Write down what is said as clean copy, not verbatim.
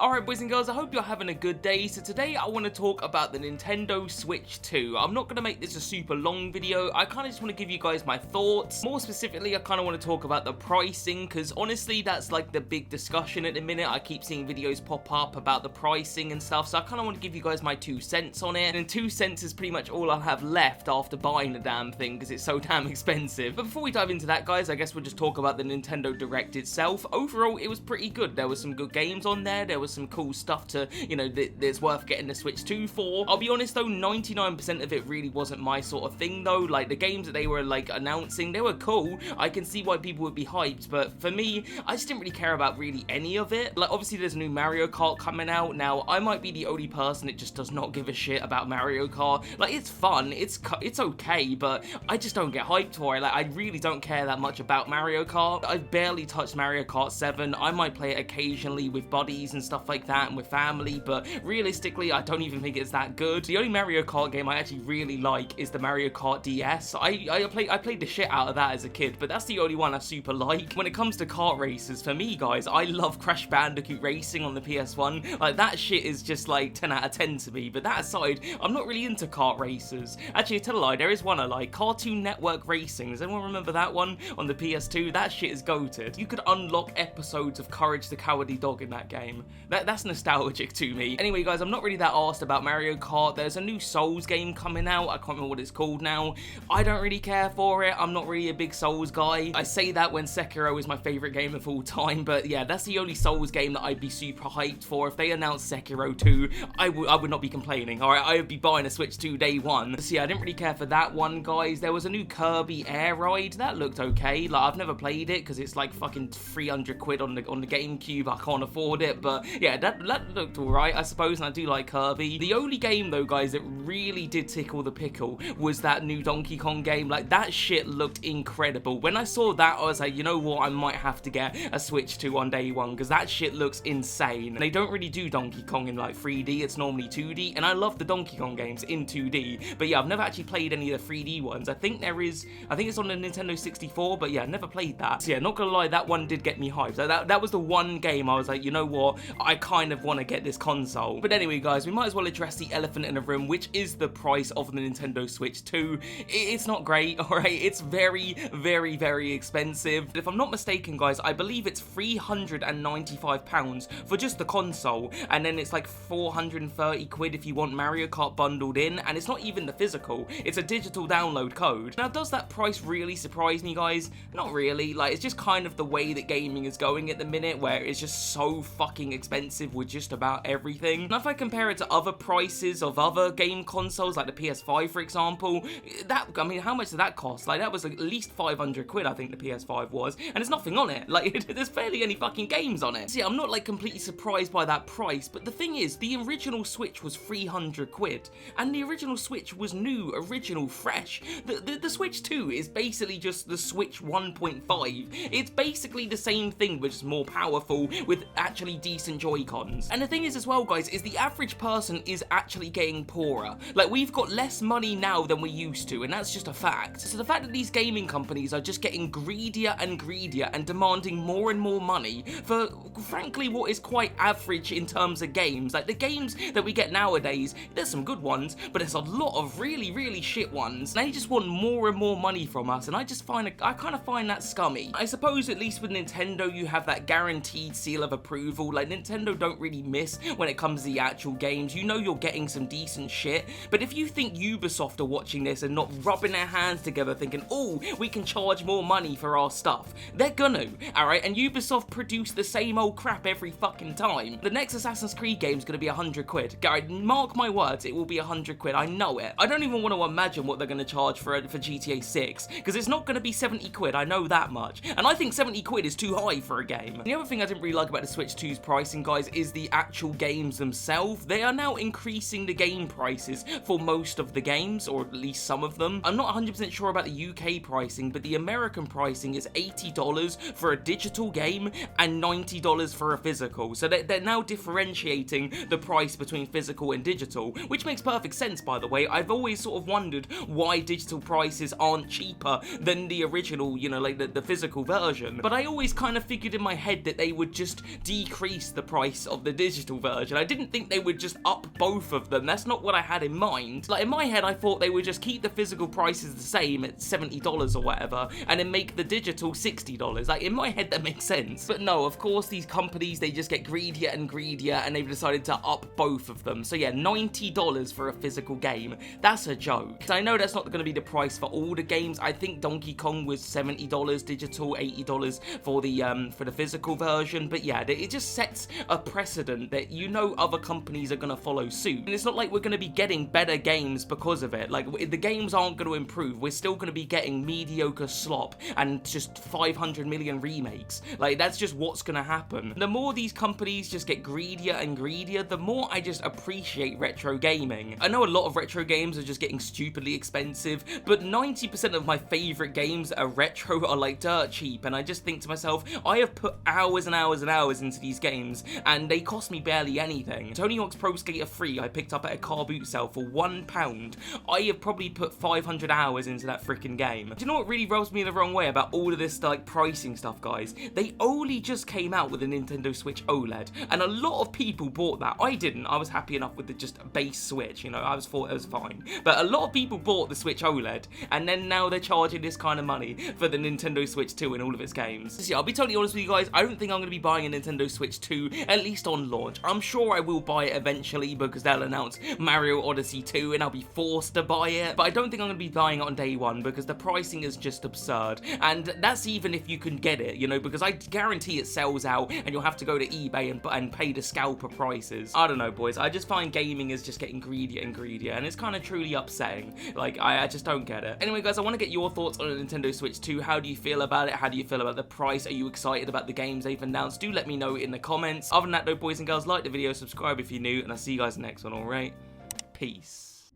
Alright boys and girls, I hope you're having a good day. So today I want to talk about the Nintendo Switch 2. I'm not going to make this a super long video. I kind of just want to give you guys my thoughts. More specifically, I kind of want to talk about the pricing, because honestly that's like the big discussion at the minute. I keep seeing videos pop up about the pricing and stuff, so I kind of want to give you guys my 2 cents on it. And 2 cents is pretty much all I'll have left after buying the damn thing, because it's so damn expensive. But before we dive into that, guys, I guess we'll just talk about the Nintendo Direct itself. Overall, it was pretty good. There was some good games on there. There was some cool stuff to, you know, that's worth getting the Switch 2 for. I'll be honest though, 99% of it really wasn't my sort of thing though. Like, the games that they were like announcing, they were cool. I can see why people would be hyped, but for me, I just didn't really care about really any of it. Like, obviously there's a new Mario Kart coming out. Now, I might be the only person that just does not give a shit about Mario Kart. Like, it's fun, it's okay, but I just don't get hyped for it. Like, I really don't care that much about Mario Kart. I've barely touched Mario Kart 7. I might play it occasionally with buddies and stuff like that, and with family, but realistically I don't even think it's that good. The only Mario Kart game I actually really like is the Mario Kart DS. I played the shit out of that as a kid, but that's the only one I super like. When it comes to kart races, for me guys, I love Crash Bandicoot Racing on the PS1. Like, that shit is just like 10 out of 10 to me, but that aside, I'm not really into kart races. Actually, tell a lie, there is one I like, Cartoon Network Racing. Does anyone remember that one on the PS2? That shit is goated. You could unlock episodes of Courage the Cowardly Dog in that game. That's nostalgic to me. Anyway guys, I'm not really that arsed about Mario Kart. There's a new Souls game coming out. I can't remember what it's called now. I don't really care for it. I'm not really a big Souls guy. I say that when Sekiro is my favorite game of all time, but yeah, that's the only Souls game that I'd be super hyped for. If they announced Sekiro 2, I would not be complaining. Alright, I would be buying a Switch 2 day one. So yeah, I didn't really care for that one, guys. There was a new Kirby Air ride. That looked okay. Like, I've never played it because it's like fucking 300 quid on the GameCube. I can't afford it, but yeah, that looked alright, I suppose, and I do like Kirby. The only game though, guys, that really did tickle the pickle was that new Donkey Kong game. Like, that shit looked incredible. When I saw that, I was like, you know what, I might have to get a Switch 2 on day one, because that shit looks insane. They don't really do Donkey Kong in like 3D, it's normally 2D, and I love the Donkey Kong games in 2D, but yeah, I've never actually played any of the 3D ones. I think it's on the Nintendo 64, but yeah, never played that. So yeah, not gonna lie, that one did get me hyped. That was the one game I was like, you know what, I kind of want to get this console. But anyway guys, we might as well address the elephant in the room, which is the price of the Nintendo Switch 2. It's not great, alright? It's very, very, very expensive. If I'm not mistaken guys, I believe it's £395 for just the console, and then it's like 430 quid if you want Mario Kart bundled in, and it's not even the physical, it's a digital download code. Now, does that price really surprise me guys? Not really. Like, it's just kind of the way that gaming is going at the minute, where it's just so fucking expensive with just about everything. Now, if I compare it to other prices of other game consoles, like the PS5 for example, I mean, how much did that cost? Like, that was at least 500 quid, I think the PS5 was, and there's nothing on it. Like, there's barely any fucking games on it. So yeah, I'm not like completely surprised by that price, but the thing is, the original Switch was 300 quid, and the original Switch was new, original, fresh. The Switch 2 is basically just the Switch 1.5. It's basically the same thing, but just more powerful with actually decent Joy-Cons. And the thing is as well, guys, is the average person is actually getting poorer. Like, we've got less money now than we used to, and that's just a fact. So the fact that these gaming companies are just getting greedier and greedier and demanding more and more money for, frankly, what is quite average in terms of games. Like, the games that we get nowadays, there's some good ones, but there's a lot of really, really shit ones. They just want more and more money from us, and I kind of find that scummy. I suppose at least with Nintendo, you have that guaranteed seal of approval. Like, Nintendo don't really miss when it comes to the actual games. You know you're getting some decent shit, but if you think Ubisoft are watching this and not rubbing their hands together thinking, oh, we can charge more money for our stuff, they're gonna, alright? And Ubisoft produce the same old crap every fucking time. The next Assassin's Creed game's gonna be 100 quid. Guys, mark my words, it will be 100 quid. I know it. I don't even want to imagine what they're gonna charge for GTA 6, because it's not gonna be 70 quid, I know that much. And I think 70 quid is too high for a game. The other thing I didn't really like about the Switch 2's pricing, guys, is the actual games themselves. They are now increasing the game prices for most of the games, or at least some of them. I'm not 100% sure about the UK pricing, but the American pricing is $80 for a digital game and $90 for a physical. So they're now differentiating the price between physical and digital, which makes perfect sense, by the way. I've always sort of wondered why digital prices aren't cheaper than the original, you know, like the physical version. But I always kind of figured in my head that they would just decrease the price of the digital version. I didn't think they would just up both of them. That's not what I had in mind. Like, in my head, I thought they would just keep the physical prices the same at $70 or whatever, and then make the digital $60. Like, in my head, that makes sense. But no, of course, these companies, they just get greedier and greedier, and they've decided to up both of them. So yeah, $90 for a physical game. That's a joke. I know that's not going to be the price for all the games. I think Donkey Kong was $70 digital, $80 for the physical version. But yeah, it just sets a precedent that you know other companies are going to follow suit. And it's not like we're going to be getting better games because of it. Like, the games aren't going to improve. We're still going to be getting mediocre slop and just 500 million remakes. Like, that's just what's going to happen. The more these companies just get greedier and greedier, the more I just appreciate retro gaming. I know a lot of retro games are just getting stupidly expensive, but 90% of my favorite games that are retro are like dirt cheap, and I just think to myself, I have put hours and hours and hours into these games, and they cost me barely anything. Tony Hawk's Pro Skater 3 I picked up at a car boot sale for £1. I have probably put 500 hours into that freaking game. Do you know what really rubs me the wrong way about all of this like pricing stuff, guys? They only just came out with a Nintendo Switch OLED, and a lot of people bought that. I didn't. I was happy enough with the just base Switch, you know, I thought it was fine. But a lot of people bought the Switch OLED, and then now they're charging this kind of money for the Nintendo Switch 2 in all of its games. So yeah, I'll be totally honest with you guys, I don't think I'm going to be buying a Nintendo Switch 2, at least on launch. I'm sure I will buy it eventually because they'll announce Mario Odyssey 2 and I'll be forced to buy it, but I don't think I'm going to be buying it on day one because the pricing is just absurd, and that's even if you can get it, you know, because I guarantee it sells out and you'll have to go to eBay and pay the scalper prices. I don't know, boys, I just find gaming is just getting greedier and greedier, and it's kind of truly upsetting. Like, I just don't get it. Anyway, guys, I want to get your thoughts on a Nintendo Switch 2. How do you feel about it? How do you feel about the price? Are you excited about the games they've announced? Do let me know in the comments. Other than that, though, boys and girls, like the video, subscribe if you're new, and I'll see you guys in the next one, alright? Peace.